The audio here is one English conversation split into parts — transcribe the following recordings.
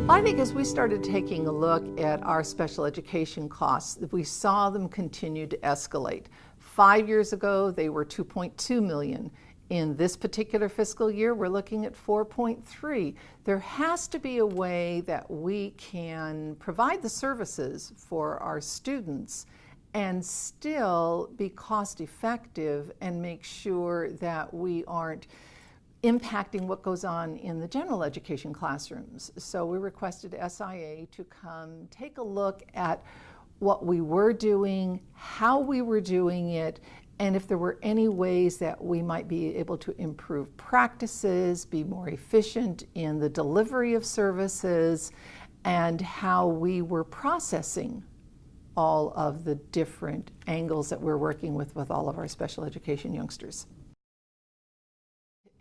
I think as we started taking a look at our special education costs, we saw them continue to escalate. 5 years ago, they were $2.2 million. In this particular fiscal year, we're looking at 4.3. There has to be a way that we can provide the services for our students and still be cost effective and make sure that we aren't impacting what goes on in the general education classrooms. So we requested SI&A to come take a look at what we were doing, how we were doing it, and if there were any ways that we might be able to improve practices, be more efficient in the delivery of services, and how we were processing all of the different angles that we're working with all of our special education youngsters.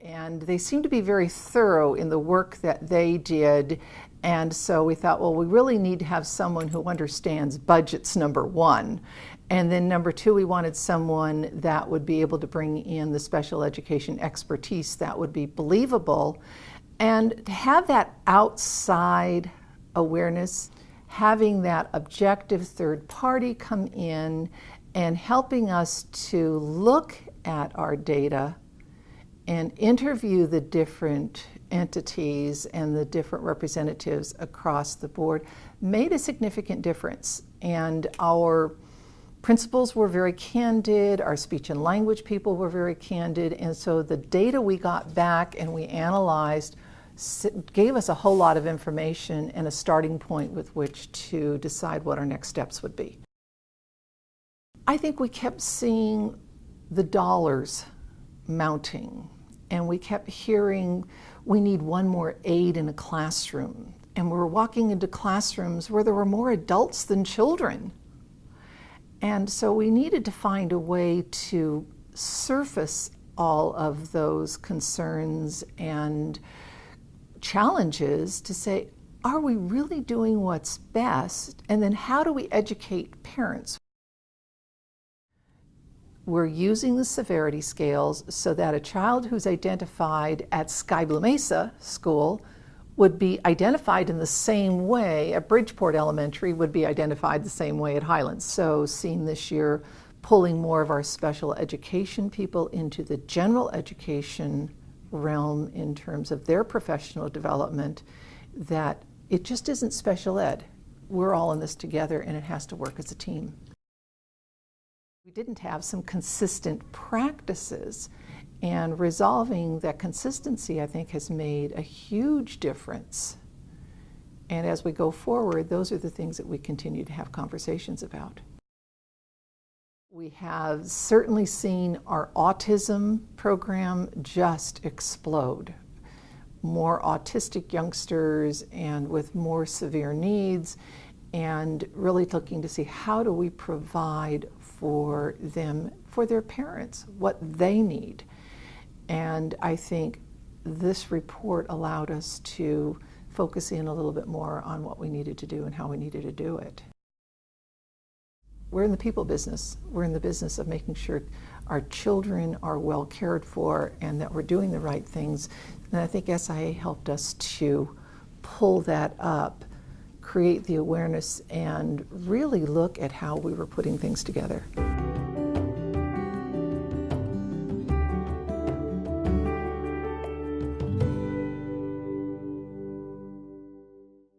And they seemed to be very thorough in the work that they did. And so we thought, well, we really need to have someone who understands budgets, number one. And then number two, we wanted someone that would be able to bring in the special education expertise that would be believable. And to have that outside awareness, having that objective third party come in and helping us to look at our data and interview the different entities and the different representatives across the board made a significant difference. And our principals were very candid, our speech and language people were very candid, and so the data we got back and we analyzed gave us a whole lot of information and a starting point with which to decide what our next steps would be. I think we kept seeing the dollars mounting, and we kept hearing we need one more aide in a classroom, and we were walking into classrooms where there were more adults than children. And so we needed to find a way to surface all of those concerns and challenges to say, are we really doing what's best? And then how do we educate parents? We're using the severity scales so that a child who's identified at Sky Blue Mesa School would be identified in the same way at Bridgeport Elementary would be identified the same way at Highlands. So seen this year pulling more of our special education people into the general education realm in terms of their professional development, that it just isn't special ed. We're all in this together and it has to work as a team. We didn't have some consistent practices, and resolving that consistency, I think, has made a huge difference. And as we go forward, those are the things that we continue to have conversations about. We have certainly seen our autism program just explode. More autistic youngsters and with more severe needs, and really looking to see how do we provide for them, for their parents, what they need. And I think this report allowed us to focus in a little bit more on what we needed to do and how we needed to do it. We're in the people business. We're in the business of making sure our children are well cared for and that we're doing the right things. And I think SI&A helped us to pull that up, create the awareness, and really look at how we were putting things together.